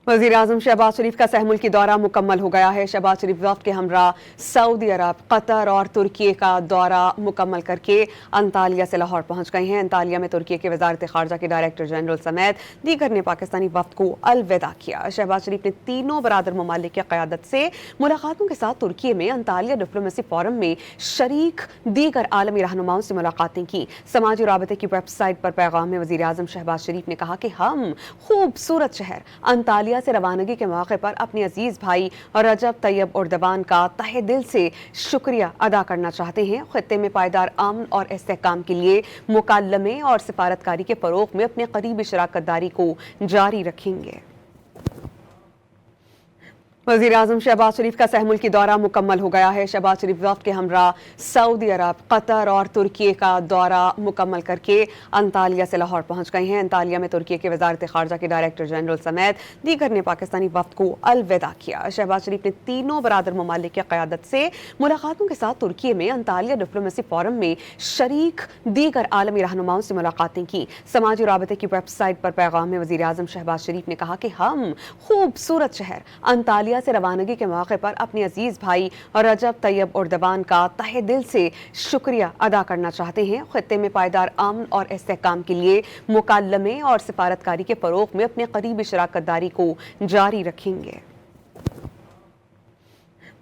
वज़ीर-ए-आज़म शहबाज शरीफ का सहमुल की दौरा मुकम्मल हो गया है। शहबाज शरीफ वफ़द के हमरा सऊदी अरब, कतर और तुर्की का दौरा मुकम्मल करके अंतालिया से लाहौर पहुँच गए हैं। अंतालिया में तुर्की के वज़ारत ख़ारजा के डायरेक्टर जनरल समेत दीगर ने पाकिस्तानी वफ़द को अलविदा किया। शहबाज शरीफ ने तीनों बरादर ममालिक की क़यादत से मुलाकातों के साथ तुर्की में अंतालिया डिप्लोमेसी फोरम में शरीक दीगर आलमी रहनुमाओं से मुलाकातें की। समाजी राबते की वेबसाइट पर पैगाम में वज़ीर-ए-आज़म शहबाज शरीफ ने कहा कि हम खूबसूरत शहर अंतालिया से रवानगी के मौके पर अपने अजीज भाई रजब तैयब उर्दवान का तहे दिल से शुक्रिया अदा करना चाहते हैं। खित्ते में पायदार अमन और इस्तेहकाम के लिए मुकालमे और सिफारतकारी के फरोग में अपने करीबी शराकत दारी को जारी रखेंगे। वज़ीर-ए-आज़म शहबाज शरीफ का सहमुल की दौरा मुकम्मल हो गया है। शहबाज शरीफ वफ़द के हमरा सऊदी अरब, कतर और तुर्की का दौरा मुकम्मल करके अंतालिया से लाहौर पहुँच गए हैं। अंतालिया में तुर्की के वज़ारत ख़ारजा के डायरेक्टर जनरल समेत दीगर ने पाकिस्तानी वफ़द को अलविदा किया। शहबाज शरीफ ने तीनों बरादर ममालिक की क़यादत से मुलाकातों के साथ तुर्की में अंतालिया डिप्लोमेसी फोरम में शरीक दीगर आलमी रहनुमाओं से मुलाकातें की। समाजी राबते की वेबसाइट पर पैगाम में वज़ीर-ए-आज़म शहबाज शरीफ ने कहा कि हम खूबसूरत शहर अंतालिया से रवानगी के मौके पर अपने अजीज भाई रजब तैयब उर्दवान का तहे दिल से शुक्रिया अदा करना चाहते हैं। खित्ते में पायदार अमन और इस्तेहकाम के लिए मुकालमे और सिफारतकारी के फरोग में अपने करीबी शराकत दारी को जारी रखेंगे।